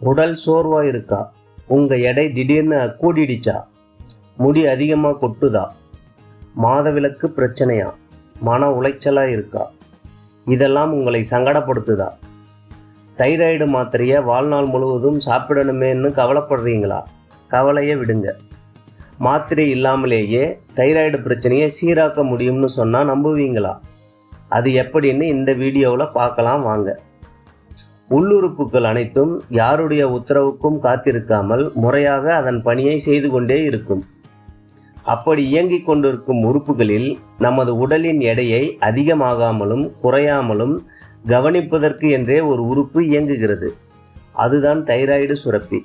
உடல் சோர்வா இருக்கா? உங்க எடை திடீர்னு கூடிடுச்சா? முடி அதிகமாக கொட்டுதா? மாதவிலக்கு பிரச்சனையா? மன உளைச்சலா இருக்கா? இதெல்லாம் உங்களை சங்கடப்படுத்துதா? தைராய்டு மாத்திரையை வாழ்நாள் முழுவதும் சாப்பிடணுமேன்னு கவலைப்படுறீங்களா? கவலையை விடுங்க. மாத்திரை இல்லாமலேயே தைராய்டு பிரச்சனையை சீராக்க முடியும்னு சொன்னால் நம்புவீங்களா? அது எப்படின்னு இந்த வீடியோவில் பார்க்கலாம் வாங்க. உள்ளுறுப்புகள் அனைத்தும் யாருடைய உத்தரவுக்கும் காத்திருக்காமல் முறையாக அதன் பணியை செய்து கொண்டே இருக்கும். அப்படி இயங்கிக் கொண்டிருக்கும் உறுப்புகளில் நமது உடலின் எடையை அதிகமாகாமலும் குறையாமலும் கவனிப்பதற்கு என்றே ஒரு உறுப்பு இயங்குகிறது. அதுதான் தைராய்டு சுரப்பி.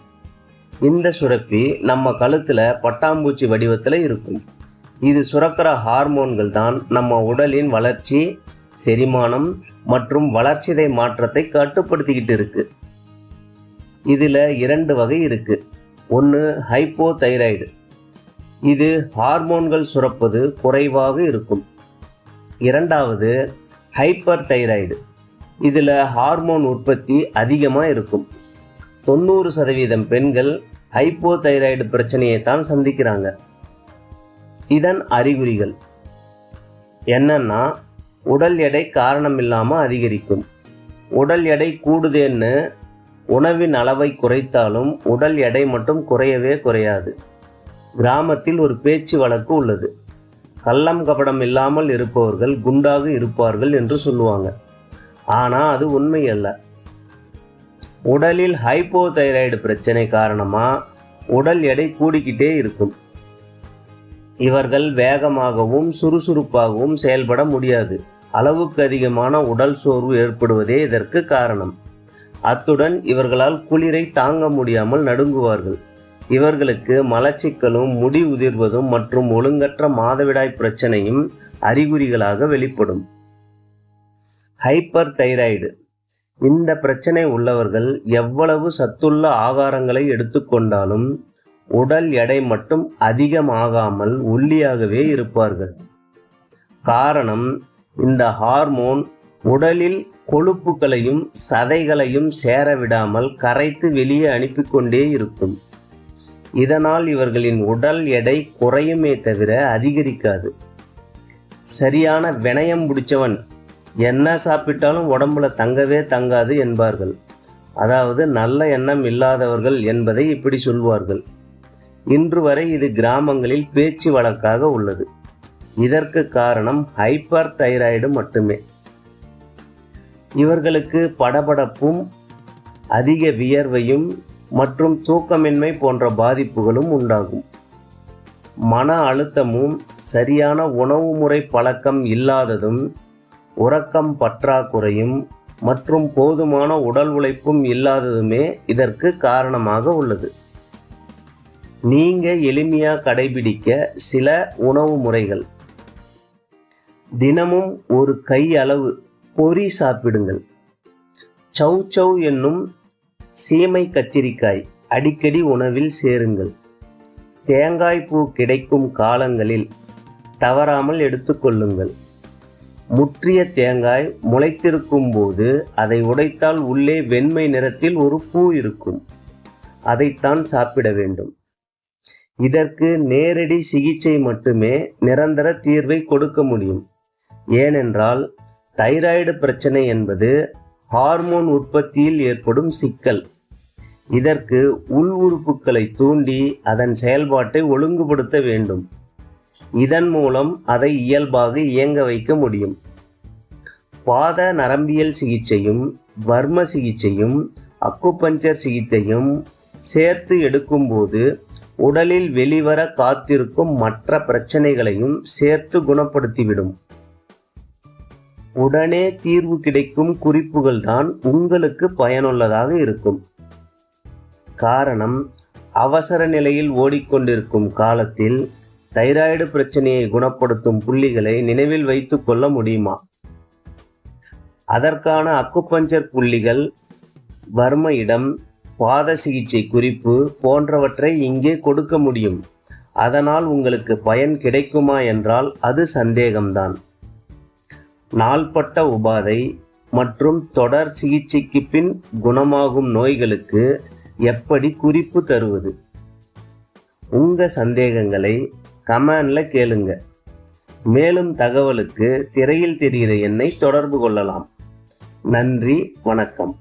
இந்த சுரப்பி நம்ம கழுத்தில் பட்டாம்பூச்சி வடிவத்தில் இருக்கும். இது சுரக்கிற ஹார்மோன்கள் தான் நம்ம உடலின் வளர்ச்சி, செரிமானம் மற்றும் வளர்சிதை மாற்றத்தை கட்டுப்படுத்திக்கிட்டு இருக்கு. இதில் 2 வகை இருக்கு. ஒன்று ஹைப்போதைராய்டு. இது ஹார்மோன்கள் சுரப்பது குறைவாக இருக்கும். இரண்டாவது ஹைப்பர் தைராய்டு. இதில் ஹார்மோன் உற்பத்தி அதிகமாக இருக்கும். 90% பெண்கள் ஹைப்போதைராய்டு பிரச்சனையை தான் சந்திக்கிறாங்க. இதன் அறிகுறிகள் என்னன்னா, உடல் எடை காரணம் இல்லாமல் அதிகரிக்கும். உடல் எடை கூடுதேன்னு உணவின் அளவை குறைத்தாலும் உடல் எடை மட்டும் குறையவே குறையாது. கிராமத்தில் ஒரு பேச்சு வழக்கு உள்ளது. கள்ளம் கபடம் இல்லாமல் இருப்பவர்கள் குண்டாக இருப்பார்கள் என்று சொல்லுவாங்க. ஆனால் அது உண்மை அல்ல. உடலில் ஹைப்போதைராய்டு பிரச்சனை காரணமாக உடல் எடை கூடிக்கிட்டே இருக்கும். இவர்கள் வேகமாகவும் சுறுசுறுப்பாகவும் செயல்பட முடியாது. அளவுக்கு அதிகமான உடல் சோர்வு ஏற்படுவதே இதற்கு காரணம். அத்துடன் இவர்களால் குளிரை தாங்க முடியாமல் நடுங்குவார்கள். இவர்களுக்கு மலச்சிக்கலும் முடி உதிர்வதும் மற்றும் ஒழுங்கற்ற மாதவிடாய் பிரச்சனையும் அறிகுறிகளாக வெளிப்படும். Hyper thyroid. இந்த பிரச்சனை உள்ளவர்கள் எவ்வளவு சத்துள்ள ஆகாரங்களை எடுத்துக்கொண்டாலும் உடல் எடை மட்டும் அதிகமாகாமல் ஒல்லியாகவே இருப்பார்கள். காரணம், இந்த ஹார்மோன் உடலில் கொழுப்புகளையும் சதைகளையும் சேரவிடாமல் கரைத்து வெளியே அனுப்பிக்கொண்டே இருக்கும். இதனால் இவர்களின் உடல் எடை குறையுமே தவிர அதிகரிக்காது. சரியான வினயம் பிடிச்சவன் என்ன சாப்பிட்டாலும் உடம்புல தங்கவே தங்காது என்பார்கள். அதாவது நல்ல எண்ணம் இல்லாதவர்கள் என்பதை இப்படி சொல்வார்கள். இன்று வரை இது கிராமங்களில் பேச்சு வழக்காக உள்ளது. இதற்கு காரணம் ஹைப்பர் தைராய்டு மட்டுமே. இவர்களுக்கு படபடப்பும் அதிக வியர்வையும் மற்றும் தூக்கமின்மை போன்ற பாதிப்புகளும் உண்டாகும். மன அழுத்தமும் சரியான உணவு முறை பழக்கம் இல்லாததும் உறக்கம் பற்றாக்குறையும் மற்றும் போதுமான உடல் உழைப்பும் இல்லாததுமே இதற்கு காரணமாக உள்ளது. நீங்க எளிமையாக கடைபிடிக்க சில உணவு முறைகள். தினமும் ஒரு கை அளவு பொரி சாப்பிடுங்கள். சவ் சவ் என்னும் சீமை கத்திரிக்காய் அடிக்கடி உணவில் சேருங்கள். தேங்காய் பூ கிடைக்கும் காலங்களில் தவறாமல் எடுத்துக்கொள்ளுங்கள். முற்றிய தேங்காய் முளைத்திருக்கும் போது அதை உடைத்தால் உள்ளே வெண்மை நிறத்தில் ஒரு பூ இருக்கும். அதைத்தான் சாப்பிட வேண்டும். இதற்கு நேரடி சிகிச்சை மட்டுமே நிரந்தர தீர்வை கொடுக்க முடியும். ஏனென்றால் தைராய்டு பிரச்சனை என்பது ஹார்மோன் உற்பத்தியில் ஏற்படும் சிக்கல். இதற்கு உள் உறுப்புகளை தூண்டி அதன் செயல்பாட்டை ஒழுங்குபடுத்த வேண்டும். இதன் மூலம் அதை இயல்பாக இயங்க வைக்க முடியும். பாத நரம்பியல் சிகிச்சையும் வர்ம சிகிச்சையும் அக்குபஞ்சர் சிகிச்சையும் சேர்த்து எடுக்கும்போது உடலில் வெளிவர காத்திருக்கும் மற்ற பிரச்சனைகளையும் சேர்த்து குணப்படுத்திவிடும். உடனே தீர்வு கிடைக்கும் குறிப்புகள் தான் உங்களுக்கு பயனுள்ளதாக இருக்கும். காரணம், அவசர நிலையில் ஓடிக்கொண்டிருக்கும் காலத்தில் தைராய்டு பிரச்சனையை குணப்படுத்தும் புள்ளிகளை நினைவில் வைத்து கொள்ள முடியுமா? அதற்கான அக்குபஞ்சர் புள்ளிகள், வர்ம இடம், பாத சிகிச்சை குறிப்பு போன்றவற்றை இங்கே கொடுக்க முடியும். அதனால் உங்களுக்கு பயன் கிடைக்குமா என்றால் அது சந்தேகம்தான். நாள்பட்ட உபாதை மற்றும் தொடர் சிகிச்சைக்கு பின் குணமாகும் நோய்களுக்கு எப்படி குறிப்பு தருவது? உங்க சந்தேகங்களை கமெண்ட்ல கேளுங்க. மேலும் தகவலுக்கு திரையில் தெரிகிற எண்ணை தொடர்பு கொள்ளலாம். நன்றி, வணக்கம்.